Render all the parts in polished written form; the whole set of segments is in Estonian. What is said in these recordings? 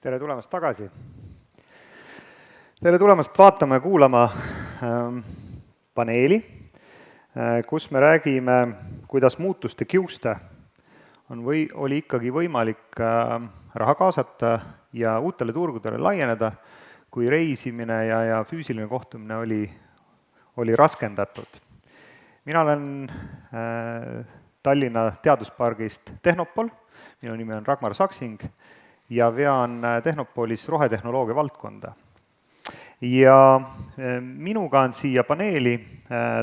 Tere tulemast tagasi. Tere tulemast vaatama ja kuulama paneeli, kus me räägime, kuidas muutuste kiuste oli ikkagi võimalik raha kaasata ja uutele turgudele laieneda, kui reisimine ja füüsiline kohtumine oli raskendatud. Mina olen Tallinna teaduspargist Tehnopol, minu nimi on Ragnar Saksing ja vean Tehnopolis rohetehnoloogia valdkonda. Ja minuga on siia paneeli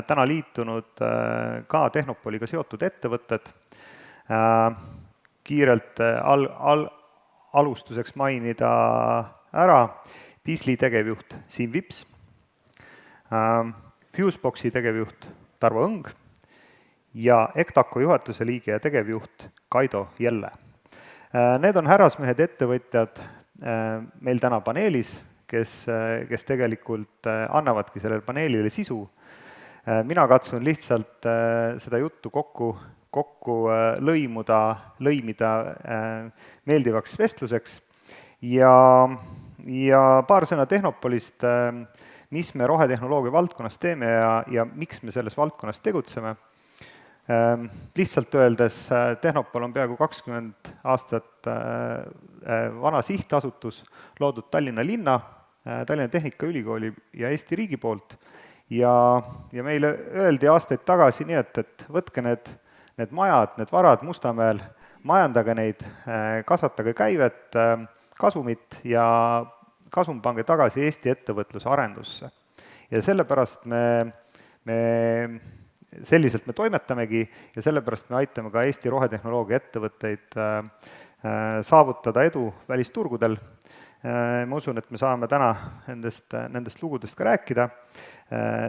täna liitunud ka Tehnopoliga seotud ettevõtted. Kiirelt alustuseks mainida ära Beazley tegevjuht Siim Vips, Fuseboxi tegevjuht Tarvo Õng ja Ectaco juhatuse liige ja tegevjuht Kaido Jelle. Need on härrasmehed ettevõtjad meil täna paneelis, kes tegelikult annavadki sellele paneelile sisu. Mina katsun lihtsalt seda juttu kokku lõimida meeldivaks vestluseks ja paar sõna Tehnopolist, mis me rohetehnoloogia valdkonnas teeme ja miks me selles valdkonnas tegutseme. Lihtsalt öeldes, Tehnopol on peaaegu 20 aastat vana sihtasutus, loodud Tallinna linna, Tallinna Tehnikaülikooli ja Eesti riigi poolt ja meile öeldi aastaid tagasi nii, et võtke need majad, need varad Mustamäel, majandage neid, kasvatage käivet, kasumit ja kasum pange tagasi Eesti ettevõtluse arendusse. Ja sellepärast selliselt me toimetamegi ja sellepärast me aitame ka Eesti rohetehnoloogia ettevõtteid saavutada edu välisturgudel. Ma usun, et me saame täna nendest lugudest ka rääkida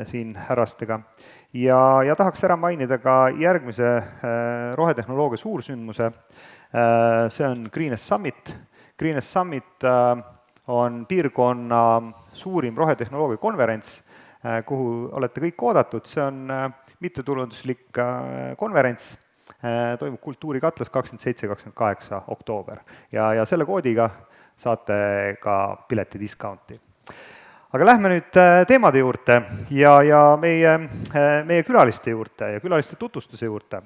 siin härrastega. Ja tahaks ära mainida ka järgmise rohetehnoloogia suursündmuse. See on Greenest Summit. Greenest Summit on piirkonna suurim rohetehnoloogia konverents, kuhu olete kõik oodatud. See on mittetulunduslik konverents, toimub Kultuurikatlas 27-28 oktoober ja selle koodiga saate ka piletidiscounti. Aga lähme nüüd teemade juurde ja meie külaliste juurde ja külaliste tutvustuse juurde.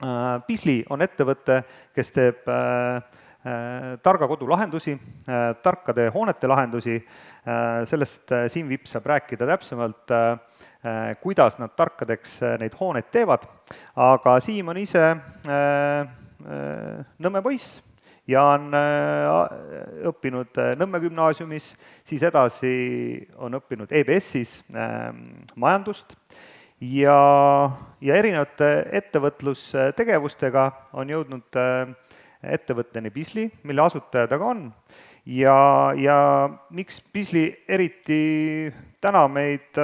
Beazley on ettevõte, kes teeb targa kodu lahendusi, tarkade hoonete lahendusi, sellest Siim Vips saab rääkida täpsemalt, kuidas nad tarkadeks neid hooneid teevad, aga Siim on ise Nõmme poiss ja on õppinud Nõmme gümnaasiumis, siis edasi on õppinud EBS-is majandust ja erinevate ettevõtlustegevustega on jõudnud ettevõtteni Beazley, mille asutaja ta ka on ja miks Beazley eriti täna meid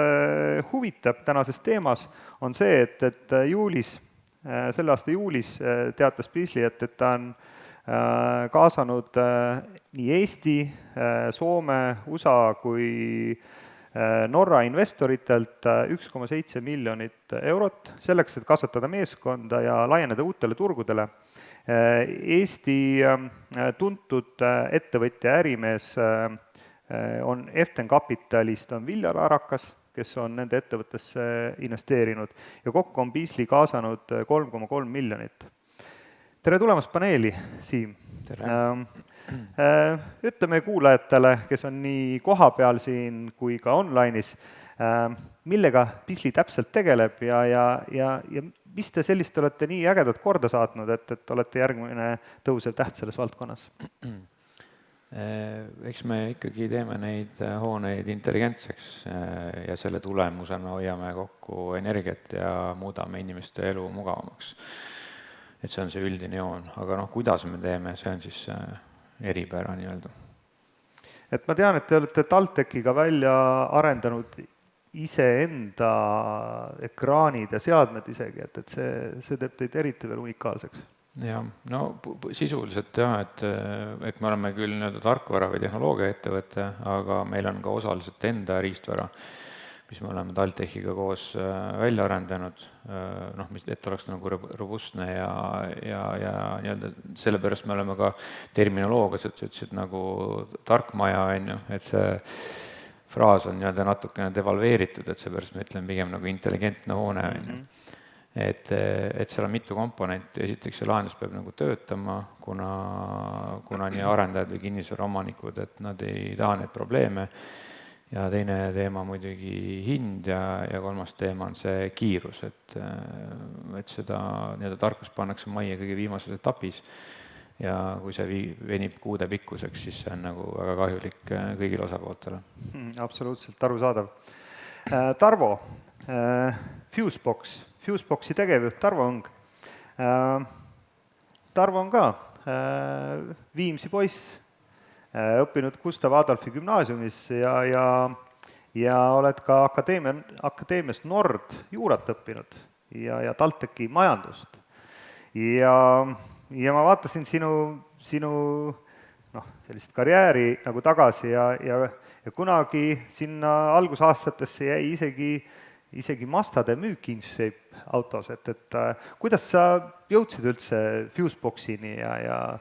huvitab tänases teemas, on see, et selle aasta juulis teatas Beazley, et ta on kaasanud nii Eesti, Soome, USA kui Norra investoritelt 1,7 miljonit eurot selleks, et kasvatada meeskonda ja laieneda uutele turgudele. Eesti tuntud ettevõtja ärimees on Eften Capitalist on Viljar Arakas, kes on nende ettevõttesse investeerinud ja kokku on Beazley kaasanud 3,3 miljonit. Tere tulemast paneeli, Siim! Ütleme kuulajatele, kes on nii kohapeal siin kui ka online'is, millega Beazley täpselt tegeleb ja mis te sellist olete nii ägedat korda saatnud, et olete järgmine tõusev täht selles valdkonnas? Eks me ikkagi teeme neid hooneid intelligentseks ja selle tulemusena hoiame kokku energiat ja muudame inimeste elu mugavamaks. Et see on see üldine joon, aga kuidas me teeme, see on siis eripära nii-öelda. Et ma tean, et te olete TalTechiga välja arendanud iseenda ekraanid ja seadmed isegi, et see teeb teid eriti veel unikaalseks. Ja, sisuliselt jah, et me oleme küll tarkvara või tehnoloogia ettevõte, aga meil on ka osaliselt enda riistvara. mis me oleme TalTechiga koos välja arendanud, noh, et oleks nagu robustne ja nii-öelda sellepärast me oleme ka terminoloogias, et sa ütlesid nagu tarkmaja, on ju, et see fraas on nii-öelda natukene devalveeritud, et seepärast me ütleme pigem nagu intelligentne hoone, on ju. Et seal on mitu komponenti, esiteks see lahendus peab nagu töötama, kuna nii arendajad või kinnisvaraomanikud, et nad ei taha neid probleeme, ja teine teema muidugi hind ja kolmas teema on see kiirus, et seda nii-öelda tarkust pannakse majja kõige viimases etapis ja kui see venib kuude pikkuseks, siis see on nagu väga kahjulik kõigile osapooltele. Absoluutselt arusaadav. Tarvo, Fuseboxi tegevjuht Tarvo Õng. Tarvo on ka Viimsi poiss, õppinud Gustav Adolfi gümnaasiumis ja oled ka akadeemias Nord juurat õppinud ja TalTechi majandust. Ja ma vaatasin sinu sellist karjääri nagu tagasi ja kunagi sinna algusaastatesse jäi isegi Mazdade müük Inchcape autos, et kuidas sa jõudsid üldse Fuseboxini ja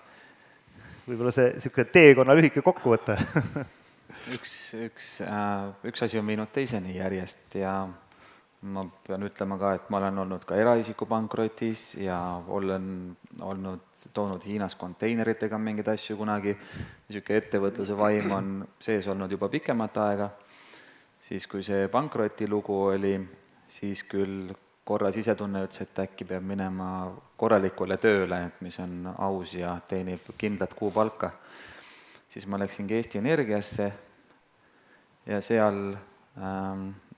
võib-olla see teekonna lühike kokkuvõte? Üks asi on viinud teiseni järjest ja ma pean ütlema ka, et ma olen olnud ka eraisiku pankrotis ja olen toonud Hiinas konteineritega mingeid asju kunagi, niisugune ettevõtluse vaim on sees olnud juba pikemat aega. Siis kui see pankrotilugu oli, siis küll korra sisetunne ütles, et äkki peab minema korralikule tööle, et mis on aus ja teenib kindlat kuupalka. Siis ma läksingi Eesti Energiasse ja seal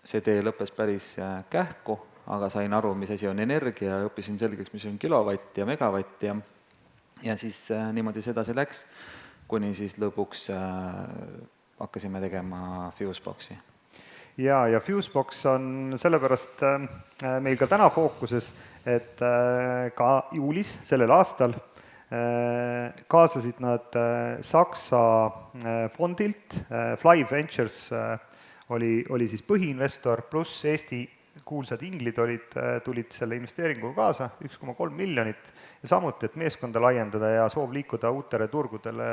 see tee lõppes päris kähku, aga sain aru, mis asi on energia, õppisin selgeks, mis on kilovatt ja megavatt ja siis niimoodi sedasi läks, kuni siis lõpuks hakkasime tegema Fuseboxi. Ja Fusebox on sellepärast meil ka täna fookuses, et ka juulis sellel aastal kaasasid nad Saksa fondilt, Fly Ventures oli siis põhiinvestor, pluss Eesti kuulsad inglid tulid selle investeeringuga kaasa, 1,3 miljonit, ja samuti, et meeskonda laiendada ja soov liikuda uutele turgudele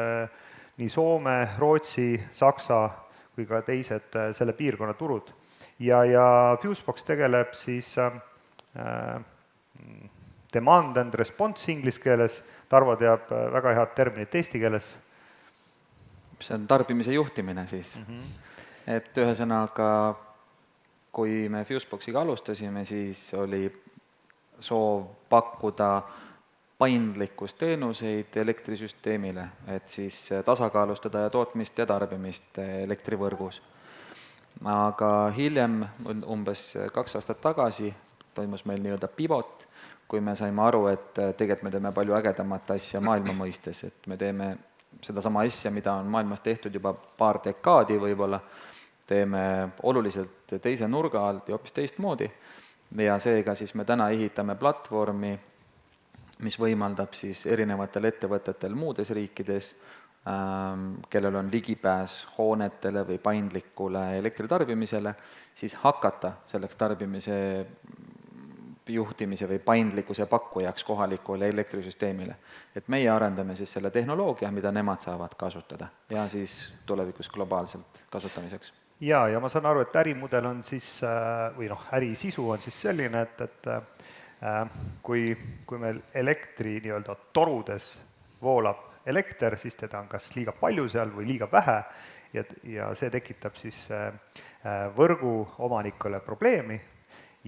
nii Soome, Rootsi, Saksa kui ka teised selle piirkonna turud. Ja Fusebox tegeleb siis demand and response inglis keeles, Tarvo teab väga head terminit eesti keeles. See on tarbimise juhtimine siis. Et ühesõnaga, kui me Fuseboxiga alustasime, siis oli soov pakkuda paindlikkusteenuseid elektrisüsteemile, et siis tasakaalustada ja tootmist ja tarbimist elektrivõrgus. Aga hiljem, umbes 2 aastat tagasi, toimus meil nii-öelda pivot, kui me saime aru, et tegelikult me teeme palju ägedamat asja maailma mõistes, et me teeme sedasama asja, mida on maailmas tehtud juba paar dekaadi võib-olla, teeme oluliselt teise nurga alt ja hoopis teistmoodi ja seega siis me täna ehitame platvormi, mis võimaldab siis erinevatel ettevõtetel muudes riikides, kellel on ligipääs hoonetele või paindlikule elektritarbimisele, siis hakata selleks tarbimise juhtimise või paindlikkuse pakkujaks kohalikule elektrisüsteemile. Et meie arendame siis selle tehnoloogia, mida nemad saavad kasutada ja siis tulevikus globaalselt kasutamiseks. Ja ma saan aru, et ärimudel on siis, või ärisisu on siis selline, et kui meil elektri nii-öelda torudes voolab elekter, siis teda on kas liiga palju seal või liiga vähe ja see tekitab siis võrguomanikule probleemi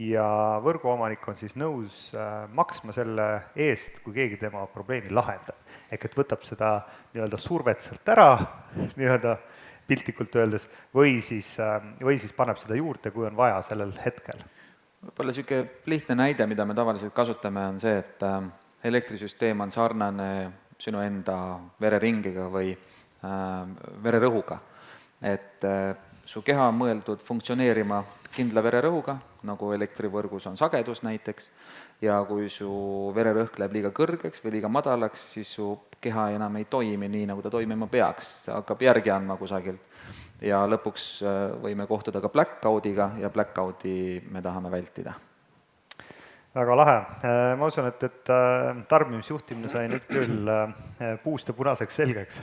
ja võrguomanik on siis nõus maksma selle eest, kui keegi tema probleemi lahendab. Ehk et võtab seda nii-öelda survet sealt ära, nii-öelda piltlikult öeldes, või siis paneb seda juurde, kui on vaja sellel hetkel. Võib-olla niisugune lihtne näide, mida me tavaliselt kasutame, on see, et elektrisüsteem on sarnane sinu enda vereringiga või vererõhuga. Et su keha on mõeldud funktsioneerima kindla vererõhuga, nagu elektrivõrgus on sagedus näiteks, ja kui su vererõhk läheb liiga kõrgeks või liiga madalaks, siis su keha enam ei toimi nii, nagu ta toimima peaks, see hakkab järgi andma kusagilt. ja lõpuks võime kohtuda ka blackoutiga ja blackouti me tahame vältida. Väga lahe. Ma usun, et tarbimisjuhtimine sai nüüd küll puust ja punaseks selgeks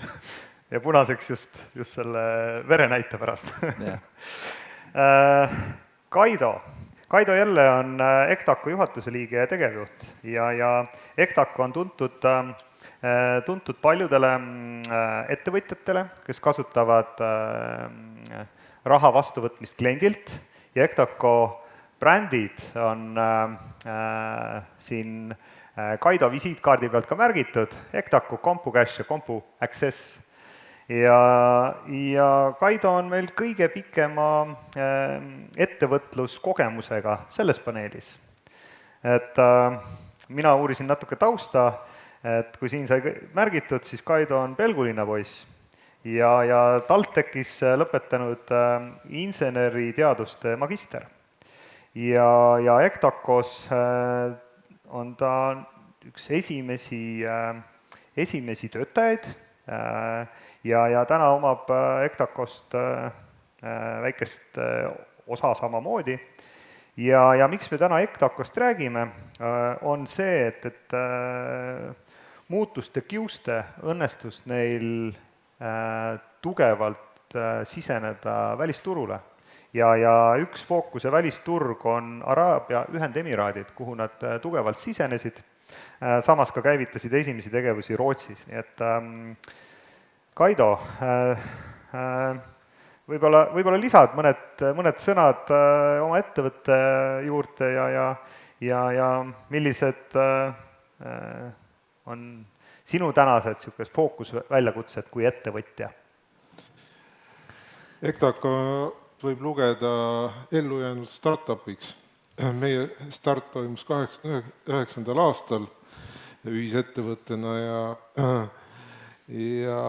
ja punaseks just selle verenäite pärast. Kaido jälle on EKTACO juhatuse liige ja tegevjuht ja EKTACO on tuntud paljudele ettevõtjatele, kes kasutavad raha vastuvõtmist kliendilt ja EKTACO brändid on siin Kaido visiitkaardi pealt ka märgitud, EKTACO, CompuCash ja CompuAccess. Ja Kaido on meil kõige pikema ettevõtluskogemusega selles paneelis. Et mina uurisin natuke tausta, et kui siin sai märgitud, siis Kaido on Pelgulinna poiss ja TalTechis lõpetanud inseneriteaduste magister. Ja EKTACOs on ta üks esimesi töötajaid ja täna omab EKTACOst väikest osa samamoodi. Ja miks me täna EKTACOst räägime, on see, et muutuste kiuste õnnestus neil tugevalt siseneda välisturule. Ja üks fookuse välisturg on Araabia Ühendemiraadid, kuhu nad tugevalt sisenesid, samas ka käivitasid esimesi tegevusi Rootsis. Nii et Kaido, võib-olla lisad mõned sõnad oma ettevõtte juurde ja millised on sinu tänased fookusväljakutsed kui ettevõtja? EKTACO võib lugeda ellujäänud startupiks. Meie start toimus 1989. aastal ühisettevõttena ja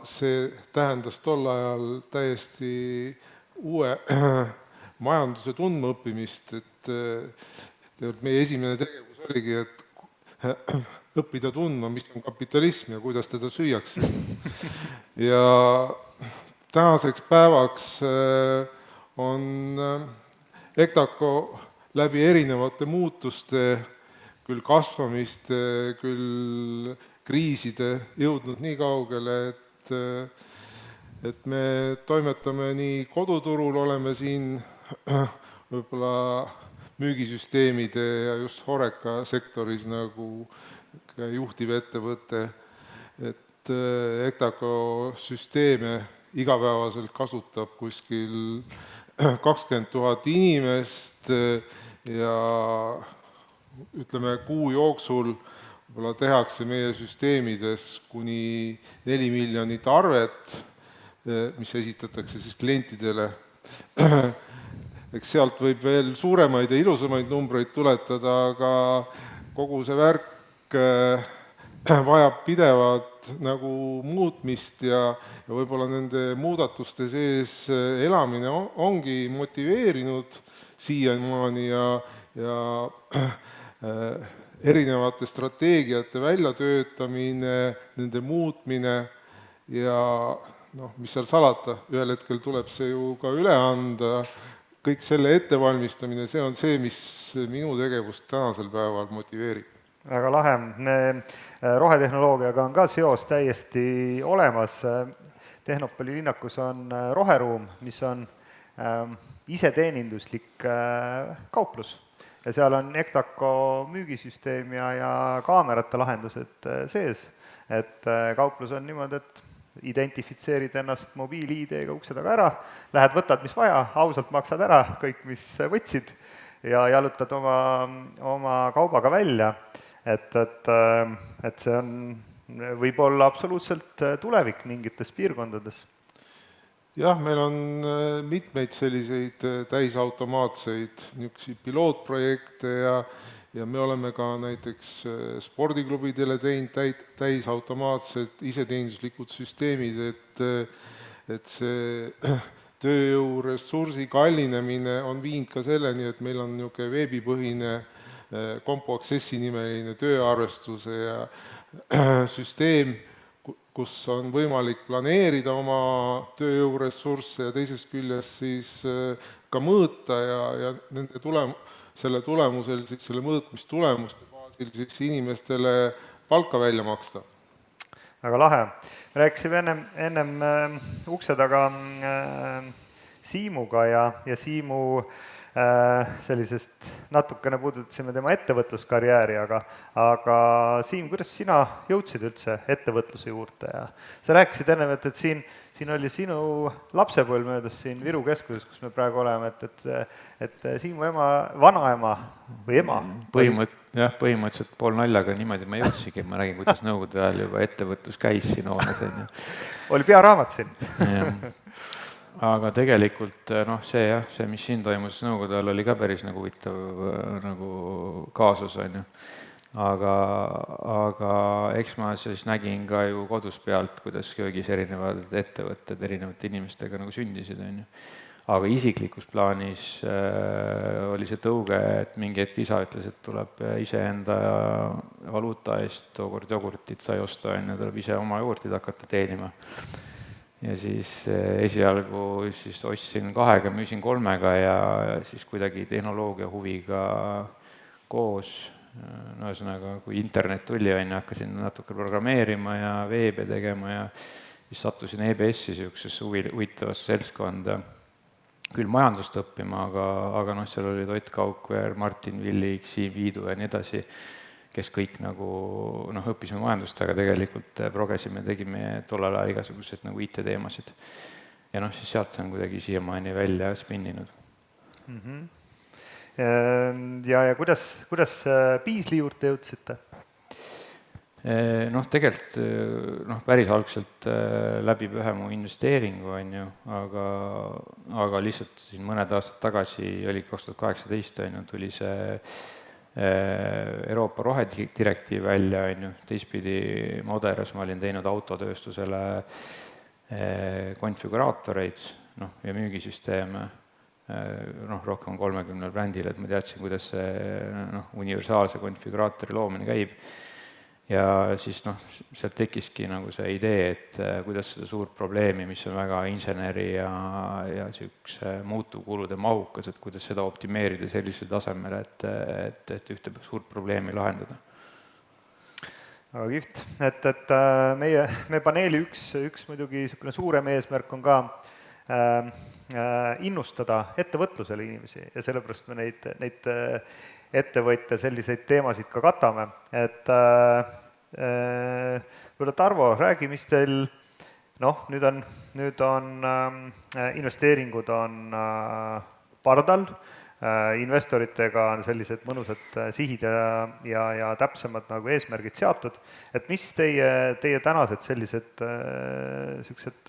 see tähendas tol ajal täiesti uue majanduse tundmaõppimist, et meie esimene tegevus oligi, et õppida tundma, mis on kapitalism ja kuidas teda süüakse. Ja tänaseks päevaks on EKTACO läbi erinevate muutuste, küll kasvamiste, küll kriiside jõudnud nii kaugele, et me toimetame nii koduturul, oleme siin võib-olla müügisüsteemide ja just Horeca sektoris nagu juhtiv ettevõte, et EKTACO süsteeme igapäevaselt kasutab kuskil 20 000 inimest ja ütleme, kuu jooksul võib-olla tehakse meie süsteemides kuni 4 miljonit arvet, mis esitatakse siis klientidele. Eks sealt võib veel suuremaid ja ilusamaid numbreid tuletada, aga kogu see värk vajab pidevat nagu muutmist ja võib-olla nende muudatuste sees elamine ongi motiveerinud siiamaani ja erinevate strateegiate väljatöötamine, nende muutmine ja mis seal salata, ühel hetkel tuleb see ju ka üle anda, kõik selle ettevalmistamine, see on see, mis minu tegevust tänasel päeval motiveerib. Väga lahe. Rohetehnoloogiaga on ka seos täiesti olemas. Tehnopoli linnakus on roheruum, mis on iseteeninduslik kauplus. Ja seal on EKTACO müügisüsteem ja kaamerate lahendused sees. Et kauplus on niimoodi, et identifitseerid ennast mobiil-ID-ga ukse taga ära, lähed, võtad, mis vaja, ausalt maksad ära kõik, mis võtsid ja jalutad oma kaubaga välja. Et see on võib-olla absoluutselt tulevik mingites piirkondades. Jah, meil on mitmeid selliseid täisautomaatseid pilootprojekte ja me oleme ka näiteks spordiklubidele teinud täisautomaatsed iseteeninduslikud süsteemid, et see tööjõuressursi kallinemine on viinud ka selleni, et meil on niisugune veebipõhine CompuAccessi nimeline tööarvestuse ja süsteem, kus on võimalik planeerida oma tööjõuressursse ja teisest küljest siis ka mõõta ja nende selle tulemusel, siis selle mõõtmistulemuste baasil siis inimestele palka välja maksta. Väga lahe. Me rääkisime ennem ukse taga Siimuga ja Siimu sellisest natukene puudutasime tema ettevõtluskarjääri, aga Siim, kuidas sina jõudsid üldse ettevõtluse juurde ja sa rääkisid ennem, et siin oli sinu lapsepõlv möödas siin Viru keskuses, kus me praegu oleme, et Siimu vanaema või ema? Põhimõtteliselt pool naljaga niimoodi ma jõudsingi, ma räägin, kuidas nõukogude ajal juba ettevõtlus käis siin hoones. Oli pearaamat siin? Aga tegelikult see, mis siin toimus nõukogude ajal, oli ka päris nagu huvitav nagu kaasus, on ju. Aga eks ma siis nägin ka ju kodus pealt, kuidas köögis erinevad ettevõtted erinevate inimestega nagu sündisid, on ju. Aga isiklikus plaanis oli see tõuge, et mingi hetk isa ütles, et tuleb iseenda valuuta eest tookord jogurtit sai osta, on ju, tuleb ise oma jogurtid hakata teenima. Ja siis esialgu siis ostsin 2, müüsin 3 ja siis kuidagi tehnoloogia huviga koos, ühesõnaga, kui internet tuli, hakkasin natuke programmeerima ja veebe tegema ja siis sattusin EBS-i niisugusesse huvitavasse seltskonda, küll majandust õppima, aga seal oli Ott Kaukver, Martin Villig, Siim Viidu ja nii edasi, kes kõik nagu õppisime majandust, aga tegelikult progesime, tegime tollal ajal igasuguseid nagu IT-teemasid. Ja siis sealt on kuidagi siiamaani välja spinninud. Ja kuidas Piisli juurde jõudsite? Tegelikult päris algselt läbib ühe mu investeeringu, on ju, aga lihtsalt siin mõned aastad tagasi, oli 2018, on ju, tuli see Euroopa rohedirektiiv välja, on ju, teistpidi Moderas ma olin teinud autotööstusele konfiguraatoreid ja müügisüsteeme, rohkem 30 brändil, et ma teadsin, kuidas see universaalse konfiguraatori loomine käib. Ja siis sealt tekkiski nagu see idee, et kuidas seda suurt probleemi, mis on väga inseneri ja niisuguse muutuvkulude mahukas, et kuidas seda optimeerida sellisel tasemel, et ühte suurt probleemi lahendada. Aga kihvt, et meie paneeli üks muidugi suurem eesmärk on ka innustada ettevõtlusele inimesi ja sellepärast me neid ettevõtja selliseid teemasid ka katame, et võib-olla Tarvo, räägi, mis teil, nüüd on investeeringud on pardal, investoritega on sellised mõnusad sihid ja täpsemad nagu eesmärgid seatud, et mis teie tänased sellised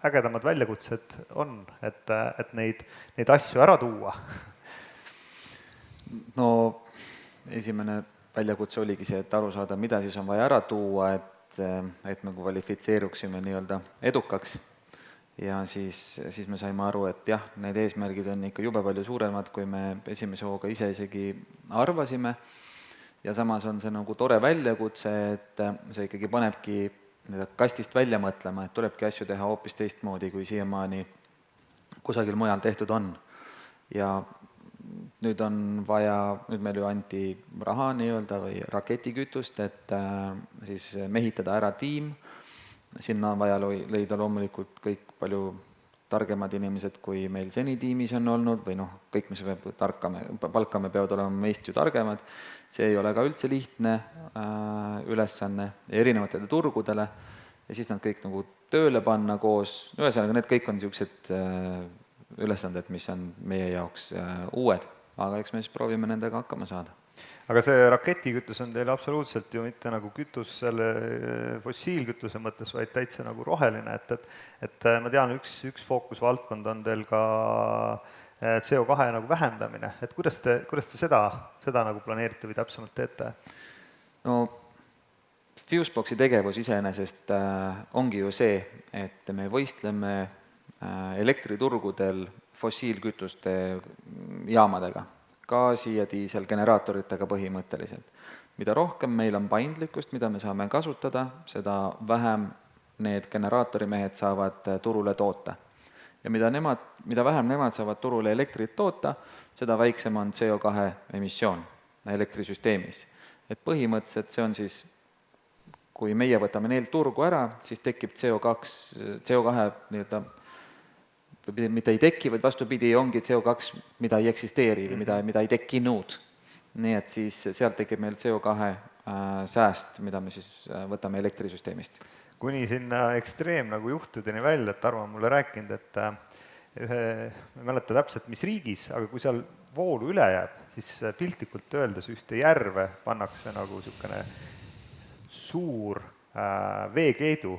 ägedamad väljakutsed on, et neid asju ära tuua? Esimene väljakutse oligi see, et aru saada, mida siis on vaja ära tuua, et me kvalifitseeruksime nii-öelda edukaks. Ja siis me saime aru, et jah, need eesmärgid on ikka jube palju suuremad, kui me esimese hooga ise isegi arvasime. Ja samas on see nagu tore väljakutse, et see ikkagi panebki kastist välja mõtlema, et tulebki asju teha hoopis teistmoodi, kui siiamaani kusagil mujal tehtud on. Ja nüüd meil ju anti raha nii-öelda või raketikütust, et siis mehitada ära tiim. Sinna on vaja leida loomulikult kõik palju targemad inimesed, kui meil seni tiimis on olnud, või kõik, mis palkame, peavad olema meist ju targemad. See ei ole ka üldse lihtne ülesanne erinevatele turgudele ja siis nad kõik nagu tööle panna koos, ühesõnaga need kõik on niisugused ülesanded, mis on meie jaoks uued, aga eks me siis proovime nendega hakkama saada. Aga see raketikütus on teil absoluutselt ju mitte nagu kütus selle fossiilkütuse mõttes, vaid täitsa nagu roheline, et ma tean, üks fookusvaldkond on teil ka CO2 nagu vähendamine, et kuidas te seda nagu planeerite või täpsemalt teete? Fuseboxi tegevus iseenesest ongi ju see, et me võistleme elektriturgudel fossiilkütuste jaamadega, gaasi- ja diiselgeneraatoritega põhimõtteliselt. Mida rohkem meil on paindlikkust, mida me saame kasutada, seda vähem need generaatoриmehed saavad turule toota. Ja mida vähem nemad saavad turule elektrit toota, seda väiksem on CO2 emissioon elektrisüsteemis. Et põhimõtteliselt see on siis, kui meie võtame neilt turgu ära, siis tekib CO2 nii-öelda, mitte ei teki, vaid vastupidi, ongi CO2, mida ei eksisteeri või mida ei tekkinud. Nii et siis sealt tekib meil CO2 sääst, mida me siis võtame elektrisüsteemist. Kuni sinna ekstreem nagu juhtudeni välja, et Tarmo on mulle rääkinud, et ma ei mäleta täpselt, mis riigis, aga kui seal voolu üle jääb, siis piltlikult öeldes ühte järve pannakse nagu niisugune suur veekeedu,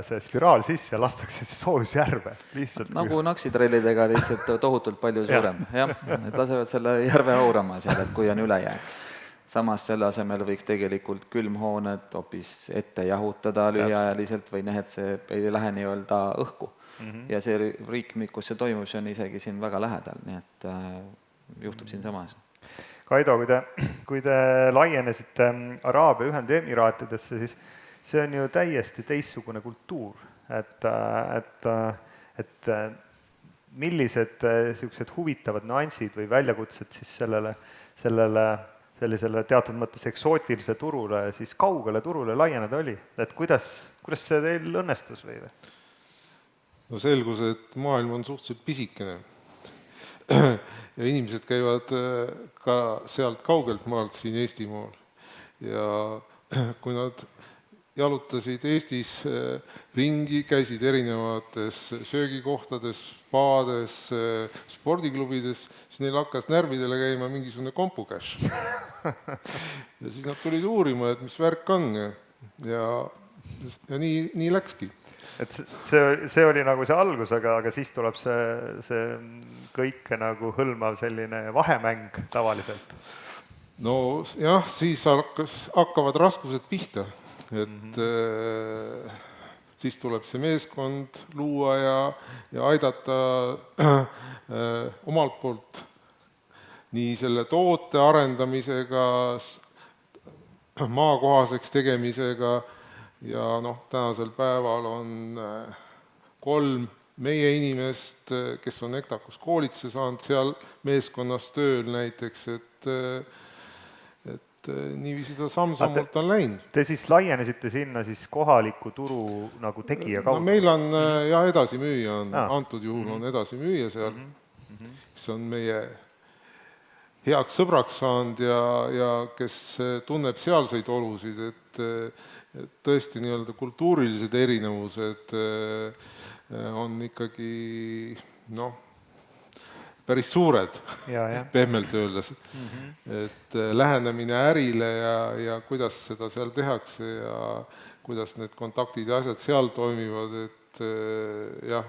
see spiraal sisse ja lastakse siis soojusjärve lihtsalt. Nagu naksitrellidega lihtsalt tohutult palju suurem. Jah, et lasevad selle järve aurama seal, et kui on ülejääk. Samas selle asemel võiks tegelikult külmhooned hoopis ette jahutada lühiajaliselt või et see ei lähe nii-öelda õhku. Ja see riik, kus see toimub, see on isegi siin väga lähedal, nii et juhtub siin samas. Kaido, kui te laienesite Araabia Ühendemiraatidesse, siis see on ju täiesti teistsugune kultuur, et millised sellised huvitavad nüansid või väljakutsed siis sellisele teatud mõttes eksootilise turule, siis kaugele turule laieneda oli, et kuidas see teil õnnestus või? No selgus, et maailm on suhteliselt pisikene ja inimesed käivad ka sealt kaugelt maalt siin Eestimaal ja kui nad jalutasid Eestis ringi, käisid erinevates söögikohtades, spaades, spordiklubides, siis neil hakkas närvidele käima mingisugune kompukäš. Ja siis nad tulid uurima, et mis värk on ja nii läkski. Et see oli nagu see algus, aga siis tuleb see kõike nagu hõlmav selline vahemäng tavaliselt. No jah, siis hakkavad raskused pihta. Et siis tuleb see meeskond luua ja aidata omalt poolt nii selle toote arendamisega, maakohaseks tegemisega ja tänasel päeval on 3 meie inimest, kes on EKTAKus koolituse saanud seal meeskonnas tööl näiteks, et niiviisi seda samm-sammult on läinud. Te siis laienesite sinna siis kohaliku turu nagu tegija kaudu? No meil on edasimüüja, antud juhul on edasimüüja seal, kes on meie heaks sõbraks saanud ja kes tunneb sealseid olusid, et tõesti nii-öelda kultuurilised erinevused on ikkagi päris suured, pehmelt öeldes. Et lähenemine ärile ja kuidas seda seal tehakse ja kuidas need kontaktid ja asjad seal toimivad, et jah.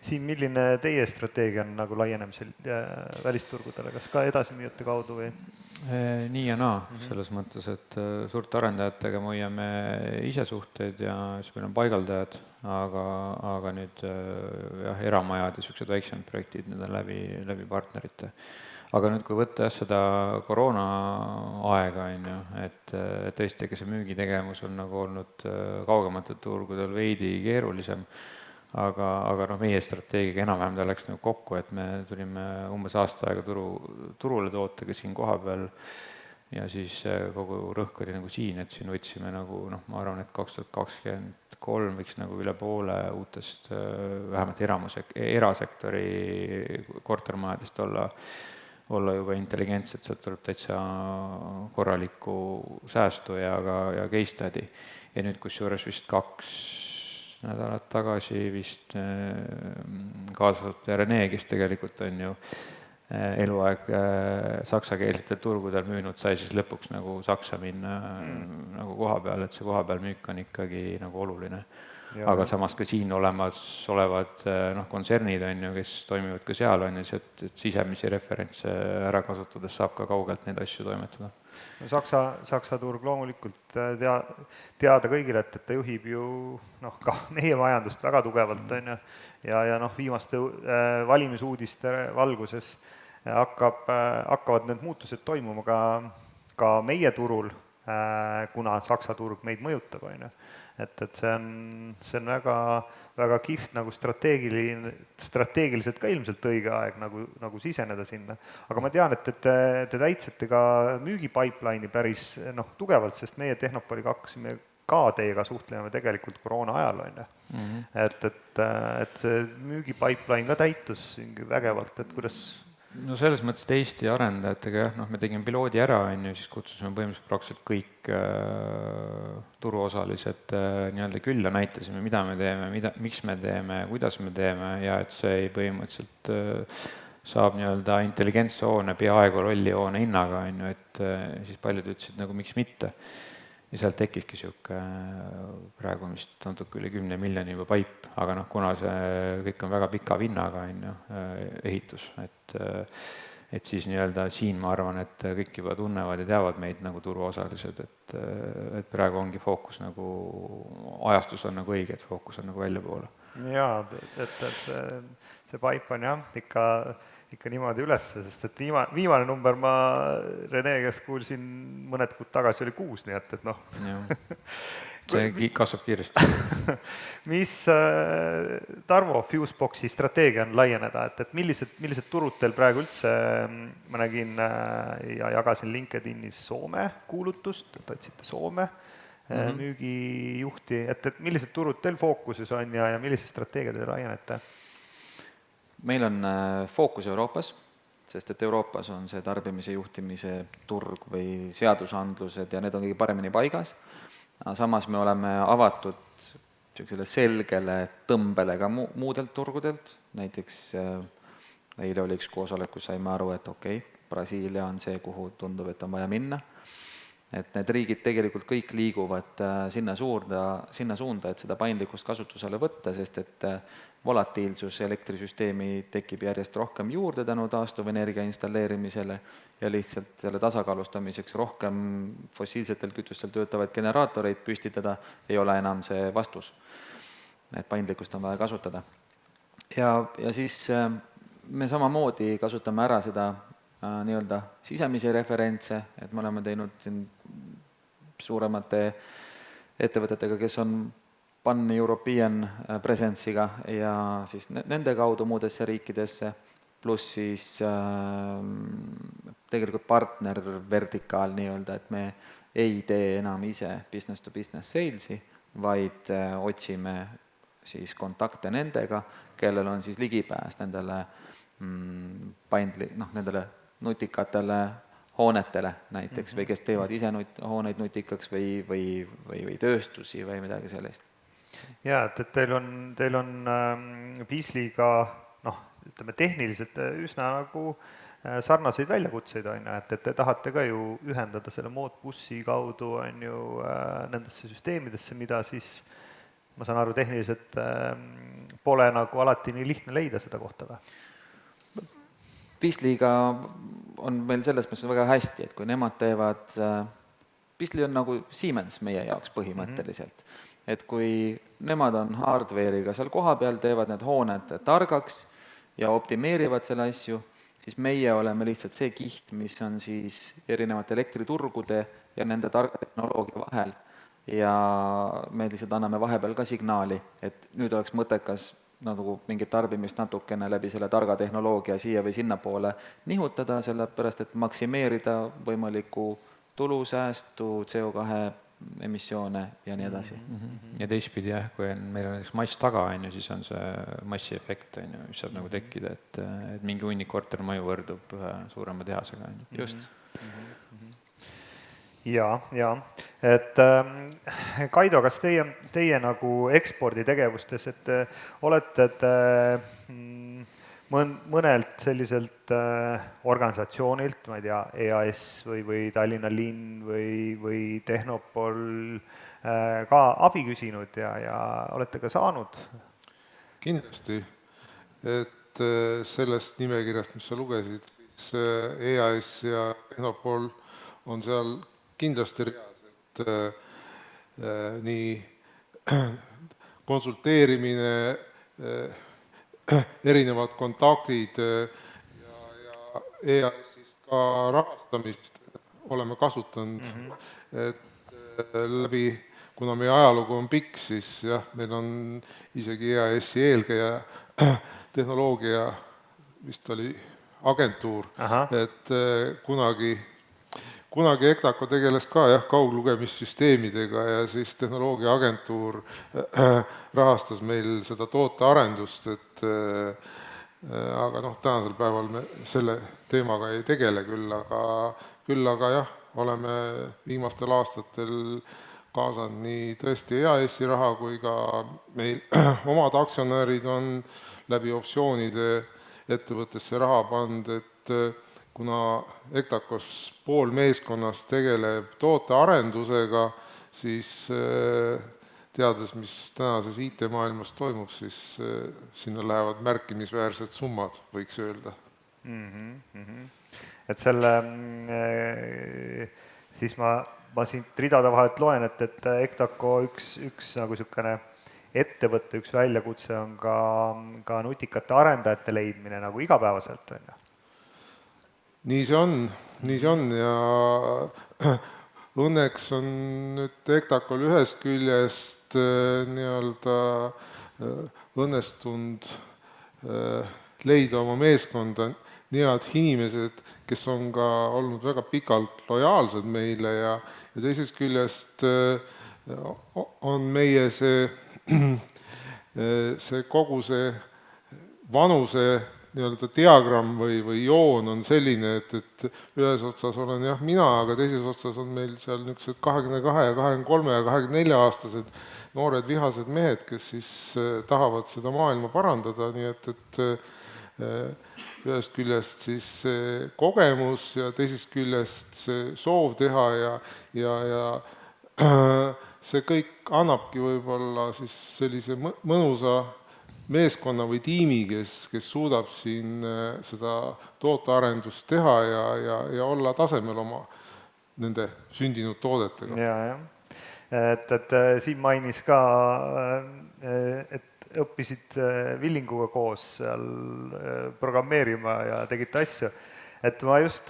Siin milline teie strateegia on nagu laienemisel välisturgudele, kas ka edasimüüjate kaudu või? Nii ja naa, selles mõttes, et suurte arendajatega me hoiame ise suhteid ja siis meil on paigaldajad, aga nüüd eramajad ja sellised väiksemad projektid, need on läbi partnerite. Aga nüüd, kui võtta seda koroona aega, et tõesti, see müügitegevus on nagu olnud kaugematel turgudel veidi keerulisem, aga meie strateegiga enam-vähem ta läks nagu kokku, et me tulime umbes aasta aega turule tootega siin koha peal ja siis kogu rõhk oli nagu siin, et siin võtsime nagu, ma arvan, et 2023 võiks nagu üle poole uutest vähemalt erasektori kortermajadest olla juba intelligentsed, sealt tuleb täitsa korralikku säästu ja case study. Ja nüüd kusjuures vist 2 nädalat tagasi vist kaasatud Rene, kes tegelikult on ju eluaeg saksakeelsetel turgudel müünud, sai siis lõpuks nagu Saksa minna nagu koha peal, et see koha peal müük on ikkagi nagu oluline. Aga samas ka siin olevad kontsernid, kes toimivad ka seal, et sisemisi referentse ära kasutades saab ka kaugelt neid asju toimetada. Saksa turg loomulikult teada kõigile, et ta juhib ju ka meie majandust väga tugevalt ja viimaste valimisuudiste valguses hakkavad need muutused toimuma ka meie turul, kuna Saksa turg meid mõjutab, on ju. Et see on väga, väga kihvt nagu strateegiliselt ka ilmselt õige aeg nagu siseneda sinna. Aga ma tean, et te täitsete ka müügipipeline'i päris tugevalt, sest meie Tehnopoliga hakkasime ka teiega suhtlema tegelikult koroona ajal, on ju. Et see müügipipeline ka täitus vägevalt, et kuidas... No selles mõttes, et Eesti arendajatega me tegime piloodi ära, siis kutsusime põhimõtteliselt praktiliselt kõik turuosalised nii-öelda külla, näitasime, mida me teeme, miks me teeme, kuidas me teeme ja et see põhimõtteliselt saab nii-öelda intelligentse hoone peaaegu lolli hoone hinnaga, et siis paljud ütlesid miks mitte. Ja sealt tekkiski praegu vist natuke üle 10 miljoni juba paip, aga kuna see kõik on väga pika vinnaga ehitus, et siis nii-öelda siin ma arvan, et kõik juba tunnevad ja teavad meid turuosalised, et praegu ongi fookus ajastus on õige, et fookus on välja poole. Jaa, et see paip on jah, ikka niimoodi ülesse, sest et viimane number ma Rene käest kuulsin mõned kuud tagasi oli 6, nii et see kasvab kiiresti. Mis Tarvo Fuseboxi strateegia on laieneda, et millised turud teil praegu üldse, ma nägin ja jagasin LinkedInis Soome kuulutust, et otsite Soome müügijuhti, et millised turud teil fookuses on ja millise strateegia te laienete? Meil on fookus Euroopas, sest et Euroopas on see tarbimise juhtimise turg või seadusandlused ja need on kõige paremini paigas. Samas me oleme avatud selgele tõmbele ka muudelt turgudelt, näiteks eile oli üks koosolek, kus saime aru, et Brasiilia on see, kuhu tundub, et on vaja minna. Et need riigid tegelikult kõik liiguvad sinna suunda, et seda paindlikkust kasutusele võtta, sest et volatiilsus elektrisüsteemi tekib järjest rohkem juurde tänu taastuvenergia installeerimisele ja lihtsalt selle tasakaalustamiseks rohkem fossiilsetel kütustel töötavaid generaatoreid püstitada ei ole enam see vastus. Et paindlikkust on vaja kasutada. Ja siis me samamoodi kasutame ära seda nii-öelda sisemisi referentse, et me oleme teinud siin suuremate ettevõtetega, kes on pan-European presence'iga ja siis nende kaudu muudesse riikidesse, pluss siis tegelikult partner vertikaal nii-öelda, et me ei tee enam ise business to business sales'i, vaid otsime siis kontakte nendega, kellel on siis ligipääs nendele nendele nutikatele hoonetele näiteks või kes teevad ise hooneid nutikaks või tööstusi või midagi sellist. Jaa, et teil on Beazley'ga ütleme tehniliselt üsna sarnaseid väljakutseid, et te tahate ka ju ühendada selle Modbussi kaudu nendesse süsteemidesse, mida siis ma saan aru, tehniliselt pole alati nii lihtne leida seda kohta või? Beazley'ga on meil selles mõttes väga hästi, et kui nemad teevad, Beazley on nagu Siemens meie jaoks põhimõtteliselt, et kui nemad on hardware'iga seal koha peal, teevad need hooned targaks ja optimeerivad selle asju, siis meie oleme lihtsalt see kiht, mis on siis erinevate elektriturgude ja nende targa tehnoloogia vahel ja me lihtsalt anname vahepeal ka signaali, et nüüd oleks mõttekas nagu mingit tarbimist natukene läbi selle targa tehnoloogia siia või sinna poole nihutada, sellepärast et maksimeerida võimalikku tulusäästu, CO2 emissioone ja nii edasi. Ja teistpidi jah, kui meil on mass taga, siis on see massiefekt, mis saab nagu tekkida, et mingi hunnik kortermaju võrdub ühe suurema tehasega. Just. Ja, et Kaido, kas teie nagu eksporditegevustes, et olete mõnelt selliselt organisatsioonilt, ma ei tea, EAS või Tallinna linn või Tehnopol ka abi küsinud ja olete ka saanud? Kindlasti, et sellest nimekirjast, mis sa lugesid, siis EAS ja Tehnopol on seal kindlasti reas, et nii konsulteerimine, erinevad kontaktid ja EAS-ist ka rahastamist oleme kasutanud, et läbi, kuna meie ajalugu on pikk, siis jah, meil on isegi EAS-i eelkäija tehnoloogia, vist oli agentuur, et kunagi EKTACO tegeles ka jah, kauglugemissüsteemidega ja siis tehnoloogiaagentuur rahastas meil seda tootearendust, aga tänasel päeval me selle teemaga ei tegele küll aga jah, oleme viimastel aastatel kaasanud nii tõesti EAS-i raha kui ka meil omad aktsionärid on läbi optsioonide ettevõttesse raha pannud, et kuna EKTACOs pool meeskonnast tegeleb tootearendusega, siis teades, mis tänases IT-maailmas toimub, siis sinna lähevad märkimisväärsed summad, võiks öelda. Et selle, siis ma siit ridade vahelt loen, et EKTACO üks nagu niisugune ettevõtte üks väljakutse on ka nutikate arendajate leidmine nagu igapäevaselt, on ju? Nii see on ja õnneks on nüüd EKTACO-l ühest küljest nii-öelda õnnestunud leida oma meeskonda nii head inimesed, kes on ka olnud väga pikalt lojaalsed meile ja teisest küljest on meie see kogu see vanuse nii-öelda diagramm või joon on selline, et ühes otsas olen jah mina, aga teises otsas on meil seal niisugused 22 ja 23 ja 24 aastased noored vihased mehed, kes siis tahavad seda maailma parandada, nii et ühest küljest siis see kogemus ja teisest küljest see soov teha ja see kõik annabki võib-olla siis sellise mõnusa meeskonna või tiimi, kes suudab siin seda tootearendust teha ja olla tasemel oma nende sündinud toodetega. Et siin mainis ka, et õppisid Villinguga koos seal programmeerima ja tegite asju. Et ma just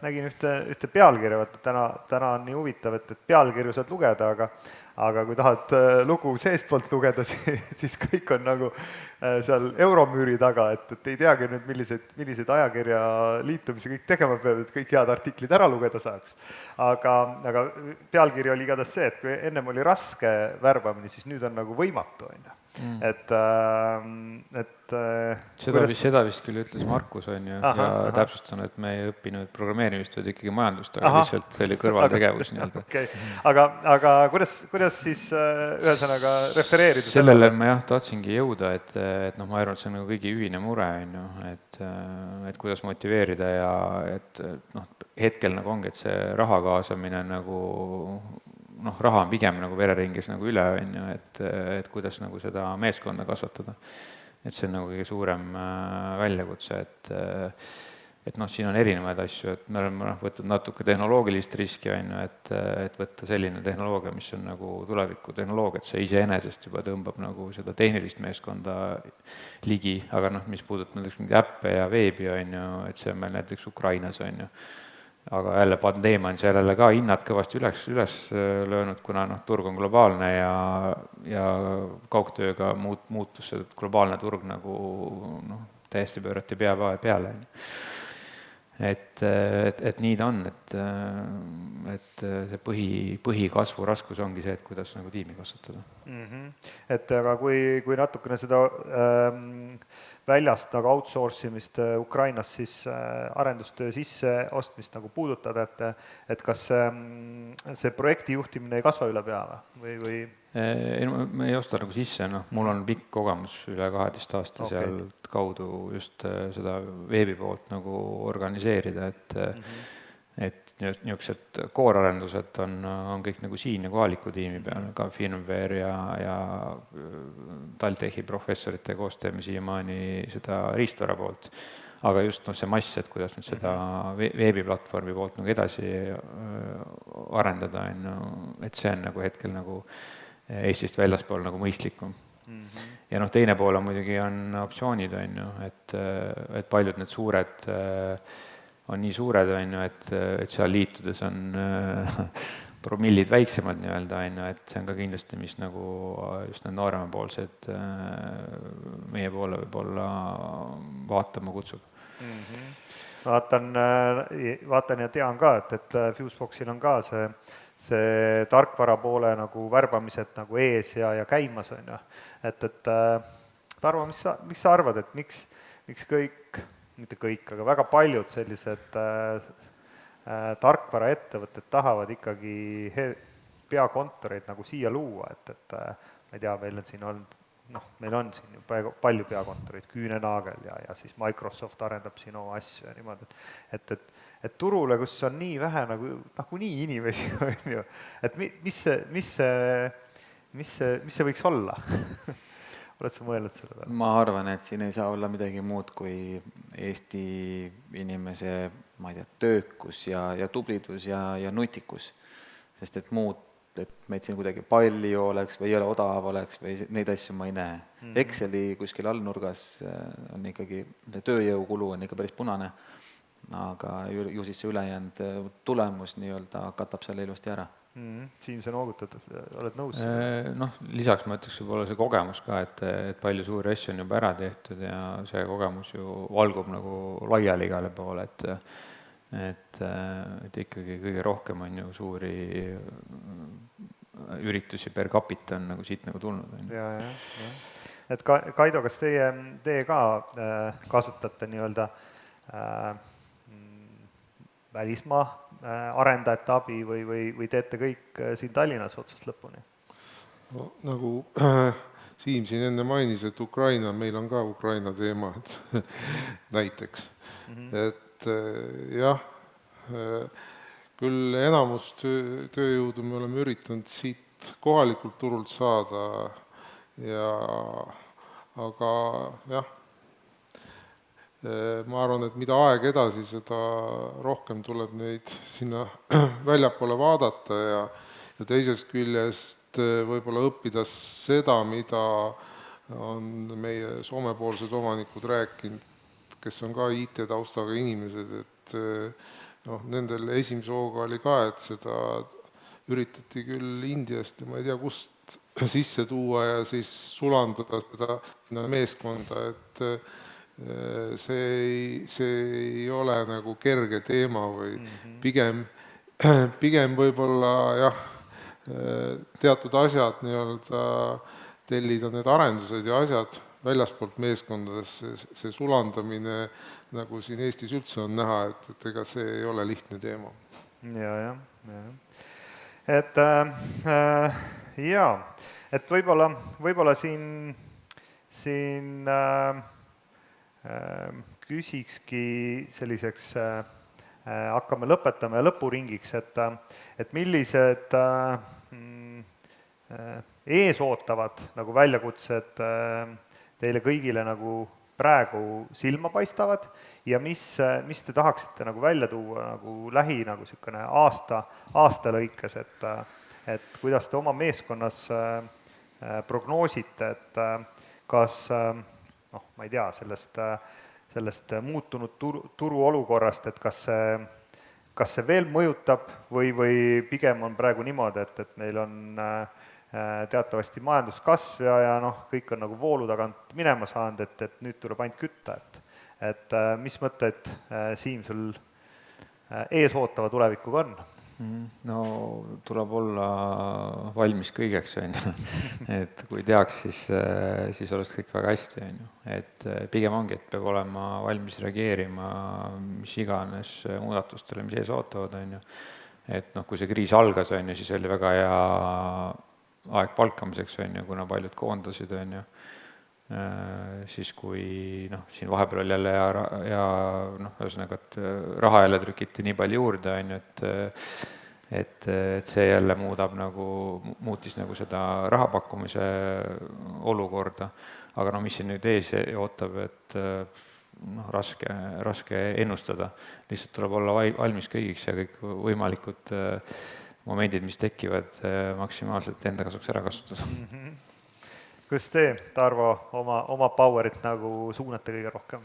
nägin ühte pealkirja, täna on nii huvitav, et pealkirju saad lugeda, aga kui tahad lugu seestpoolt lugeda, siis kõik on nagu seal euromüüri taga, et ei teagi nüüd, milliseid ajakirja liitumisi kõik tegema peab, et kõik head artiklid ära lugeda saaks. Aga pealkiri oli igatahes see, et kui ennem oli raske värbamine, siis nüüd on nagu võimatu, on ju. Seda vist küll ütles Markus, on ju, ja täpsustan, et me ei õppinud programmeerimist, vaid ikkagi majandust, aga lihtsalt see oli kõrvaltegevus nii-öelda. Aga kuidas siis ühesõnaga refereerida? Sellele ma tahtsingi jõuda, et ma arvan, et see on nagu kõigi ühine mure, on ju, et kuidas motiveerida ja et hetkel nagu ongi, et see raha kaasamine nagu raha on pigem nagu vereringis nagu üle, on ju, et kuidas nagu seda meeskonda kasvatada. Et see on nagu kõige suurem väljakutse, et siin on erinevaid asju, et me oleme võtnud natuke tehnoloogilist riski, on ju, et võtta selline tehnoloogia, mis on nagu tuleviku tehnoloogia, et see iseenesest juba tõmbab nagu seda tehnilist meeskonda ligi, aga mis puudutab näiteks mingi äppe ja veebi, on ju, et see on meil näiteks Ukrainas, on ju. Aga jälle pandeemia on sellele ka hinnad kõvasti üles löönud, kuna turg on globaalne ja kaugtööga muutus see globaalne turg nagu täiesti pöörati pea peale. Et nii ta on, et see põhikasvu raskus ongi see, et kuidas nagu tiimi kasvatada. Et aga kui natukene seda väljast nagu outsource imist Ukrainas siis arendustöö sisseostmist nagu puudutada, et kas see projekti juhtimine ei kasva üle pea või? Ma ei osta nagu sisse, mul on pikk kogemus üle 12 aasta seal kaudu just seda veebi poolt nagu organiseerida, et niisugused koorarendused on kõik nagu siin ja kohaliku tiimi peal, ka Firmware ja TalTechi professorite koos teeme siiamaani seda riistvara poolt. Aga just see mass, et kuidas nüüd seda veebiplatvormi poolt nagu edasi arendada, et see on nagu hetkel nagu Eestist väljaspool nagu mõistlikum. Ja teine pool on muidugi on optsioonid, on ju, et paljud need suured on nii suured, on ju, et seal liitudes on promillid väiksemad nii-öelda, on ju, et see on ka kindlasti, mis nagu just need nooremapoolsed meie poole võib-olla vaatama kutsub. Vaatan ja tean ka, et Fuseboxil on ka see tarkvara poole nagu värbamised nagu ees ja käimas, on ju. Et Tarvo, mis sa arvad, et miks kõik, mitte kõik, aga väga paljud sellised tarkvaraettevõtted tahavad ikkagi peakontoreid nagu siia luua, et ma ei tea, meil on siin ju palju peakontoreid, Küünenagel ja siis Microsoft arendab siin oma asju ja niimoodi, et turule, kus on nii vähe nagu nii inimesi, on ju, et mis see võiks olla? Oled sa mõelnud selle peale? Ma arvan, et siin ei saa olla midagi muud kui Eesti inimese, ma ei tea, töökus ja tublidus ja nutikus. Sest et muud, et meid siin kuidagi palju oleks või ei ole odav oleks või neid asju ma ei näe. Exceli kuskil allnurgas on ikkagi, tööjõukulu on ikka päris punane, aga ju siis see ülejäänud tulemus nii-öelda katab selle ilusti ära. Siim, sa noogutad, oled nõus? Noh, lisaks ma ütleks võib-olla see kogemus ka, et palju suuri asju on juba ära tehtud ja see kogemus ju valgub nagu laiali igale poole, et ikkagi kõige rohkem on ju suuri üritusi per capita on nagu siit nagu tulnud. Ja. Et Kaido, kas teie ka kasutate nii-öelda välismaa arendajate abi või teete kõik siin Tallinnas otsast lõpuni? No, nagu Siim siin enne mainis, et Ukraina, meil on ka Ukraina teema, et näiteks. Et jah, küll enamus tööjõudu me oleme üritanud siit kohalikult turult saada, aga jah, ma arvan, et mida aeg edasi, seda rohkem tuleb neid sinna väljapoole vaadata ja teisest küljest võib-olla õppida seda, mida on meie soomepoolsed omanikud rääkinud, kes on ka IT-taustaga inimesed, et nendel esimese hooga oli ka, et seda üritati küll Indiast ja ma ei tea, kust sisse tuua ja siis sulandada seda meeskonda, et see ei ole nagu kerge teema või pigem võib-olla jah, teatud asjad nii-öelda tellida need arendused ja asjad väljaspoolt meeskondadesse, see sulandamine, nagu siin Eestis üldse on näha, et ega see ei ole lihtne teema. Et võib-olla siin küsikski selliseks, hakkame lõpetama ja lõpuringiks, et millised eesootavad nagu väljakutsed teile kõigile nagu praegu silma paistavad ja mis te tahaksite nagu välja tuua nagu lähi nagu niisugune aasta lõikes, et kuidas te oma meeskonnas prognoosite, et kas ma ei tea, sellest muutunud turuolukorrast, et kas see veel mõjutab või pigem on praegu niimoodi, et meil on teatavasti majanduskasv ja kõik on nagu voolu tagant minema saanud, et nüüd tuleb ainult kütta, et mis mõtted, Siim, sul ees ootava tulevikuga on? No tuleb olla valmis kõigeks, on ju. Et kui teaks, siis oleks kõik väga hästi, on ju. Et pigem ongi, et peab olema valmis reageerima mis iganes muudatustele, mis ees ootavad, on ju. Et kui see kriis algas, on ju, siis oli väga hea aeg palkamiseks, on ju, kuna paljud koondasid, on ju. Siis kui siin vahepeal oli jälle ja ühesõnaga, et raha jälle trükiti nii palju juurde, on ju, et see jälle muutis seda rahapakkumise olukorda, aga mis siin nüüd ees ootab, et raske ennustada, lihtsalt tuleb olla valmis kõigiks ja kõik võimalikud momendid, mis tekivad, maksimaalselt enda kasuks ära kasutada. Kus te, Tarvo, oma powerit nagu suunate kõige rohkem?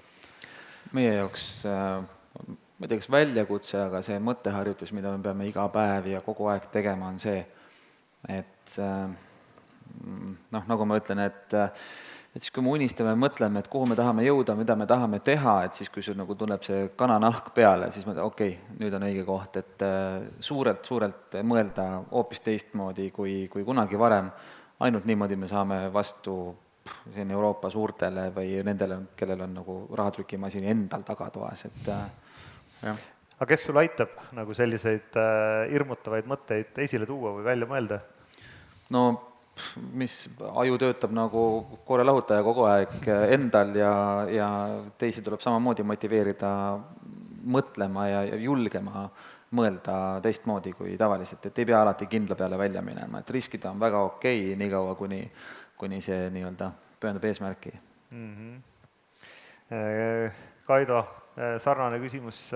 Meie jaoks ma ei tea, kas väljakutse, aga see mõtteharjutus, mida me peame iga päev ja kogu aeg tegema, on see, et nagu ma ütlen, et siis kui me unistame ja mõtleme, et kuhu me tahame jõuda, mida me tahame teha, et siis kui sul nagu tuleb see kananahk peale, siis ma okei, nüüd on õige koht, et suurelt mõelda hoopis teistmoodi kui kunagi varem, ainult niimoodi me saame vastu siin Euroopa suurtele või nendele, kellel on nagu rahatrükimasini endal tagatoas, et jah. aga kes sul aitab nagu selliseid hirmutavaid mõtteid esile tuua või välja mõelda? No mis aju töötab nagu koorelahutaja kogu aeg endal ja teisi tuleb samamoodi motiveerida mõtlema ja julgema mõelda teistmoodi kui tavaliselt, et ei pea alati kindla peale välja minema, et riskida on väga okei, niikaua kuni see nii-öelda pühendab eesmärki. Kaido, sarnane küsimus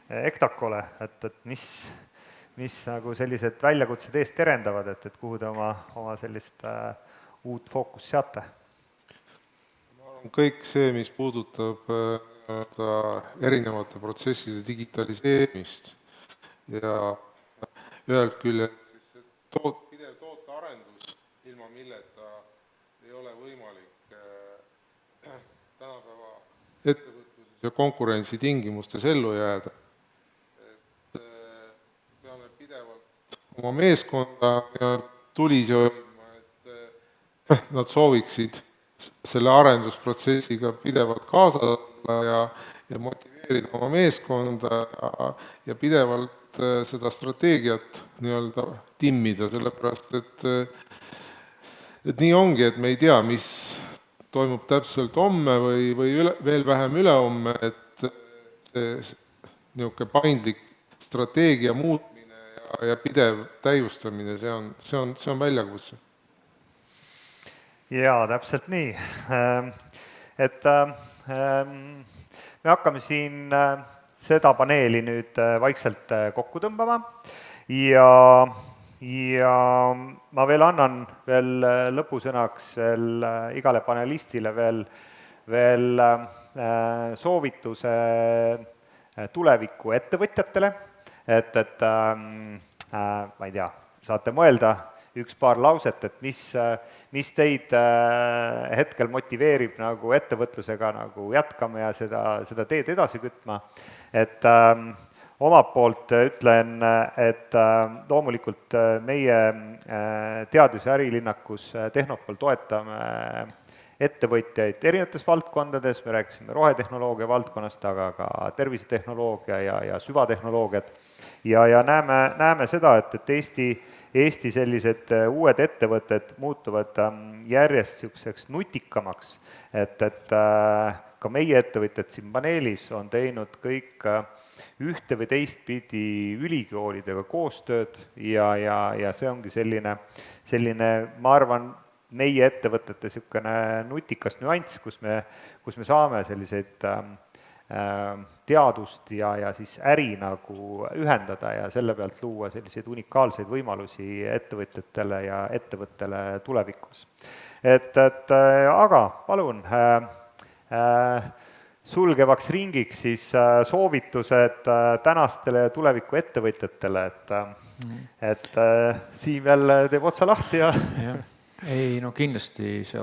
EKTAK-ole, et mis nagu sellised väljakutsed eest terendavad, et kuhu te oma sellist uut fookust seate? Kõik see, mis puudutab erinevate protsesside digitaliseerimist ja ühelt küljelt siis pidev tootearendus, ilma milleta ei ole võimalik tänapäeva ettevõtluses ja konkurentsitingimustes ellu jääda. Et peame pidevalt oma meeskonda tulisi hoidma, et nad sooviksid selle arendusprotsessiga pidevalt kaasa olla ja motiveerida oma meeskonda ja pidevalt seda strateegiat nii-öelda timmida, sellepärast et nii ongi, et me ei tea, mis toimub täpselt homme või veel vähem ülehomme, et see niisugune paindlik strateegia muutmine ja pidev täiustamine, see on väljakutse. Jaa, täpselt nii. Et me hakkame siin seda paneeli nüüd vaikselt kokku tõmbama ja ma veel annan veel lõpusõnaks igale panelistile veel soovituse tuleviku ettevõtjatele, et ma ei tea, saate mõelda üks-paar lauset, et mis teid hetkel motiveerib nagu ettevõtlusega nagu jätkama ja seda teed edasi kütma. Et omalt poolt ütlen, et loomulikult meie teadus- ja ärilinnakus Tehnopol toetame ettevõtjaid erinevates valdkondades, me rääkisime rohetehnoloogia valdkonnast, aga ka tervisetehnoloogia ja süvatehnoloogiad. Ja näeme seda, et Eesti sellised uued ettevõtted muutuvad järjest niisuguseks nutikamaks, et ka meie ettevõtjad siin paneelis on teinud kõik ühte või teistpidi ülikoolidega koostööd ja see ongi selline, ma arvan, meie ettevõtete niisugune nutikas nüanss, kus me saame selliseid teadust ja siis äri nagu ühendada ja selle pealt luua selliseid unikaalseid võimalusi ettevõtjatele ja ettevõttele tulevikus. Aga palun sulgevaks ringiks siis soovitused tänastele tuleviku ettevõtjatele, et Siim jälle teeb otsa lahti ja ei, no kindlasti see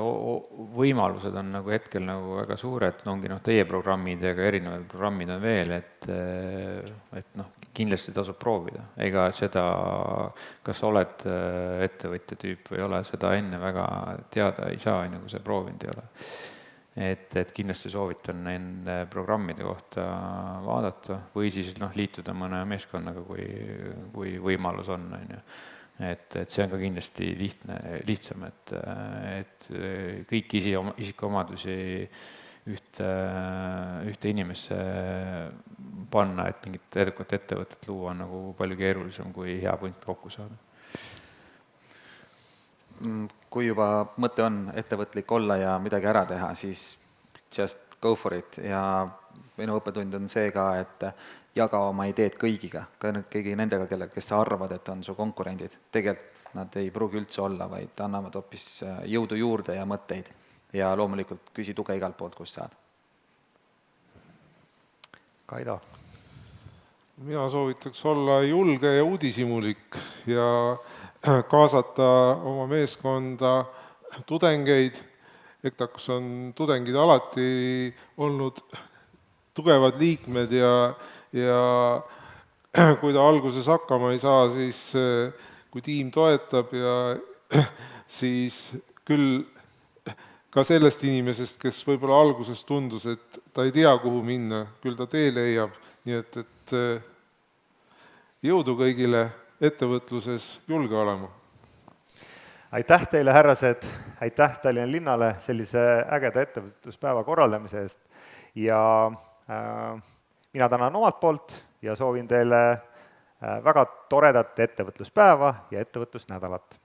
võimalused on nagu hetkel nagu väga suured, ongi teie programmid ja ka erinevad programmid on veel, et kindlasti tasub proovida. Ega seda, kas oled ettevõtja tüüp või ei ole, seda enne väga teada ei saa, enne kui sa proovinud ei ole. Et kindlasti soovitan nende programmide kohta vaadata või siis liituda mõne meeskonnaga, kui võimalus on. Et see on ka kindlasti lihtsam, et kõik isikuomadusi ühte inimesse panna, et mingit edukat ettevõtet luua on nagu palju keerulisem, kui hea punt kokku saada. Kui juba mõte on ettevõtlik olla ja midagi ära teha, siis just go for it ja minu õppetund on see ka, et jaga oma ideed kõigiga, kõigi nendega, kes sa arvad, et on su konkurendid. Tegelikult nad ei pruugi üldse olla, vaid annavad hoopis jõudu juurde ja mõtteid. Ja loomulikult küsi tuge igalt poolt, kus saad. Kaido. mina soovitaks olla julge ja uudishimulik ja kaasata oma meeskonda tudengeid. EKTAK-us on tudengid alati olnud tugevad liikmed ja kui ta alguses hakkama ei saa, siis kui tiim toetab ja siis küll ka sellest inimesest, kes võib-olla alguses tundus, et ta ei tea, kuhu minna, küll ta tee leiab, nii et jõudu kõigile ettevõtluses julge olema. Aitäh teile, härrased, aitäh Tallinna linnale sellise ägeda ettevõtluspäeva korraldamise eest ja mina tänan omalt poolt ja soovin teile väga toredat ettevõtluspäeva ja ettevõtlusnädalat.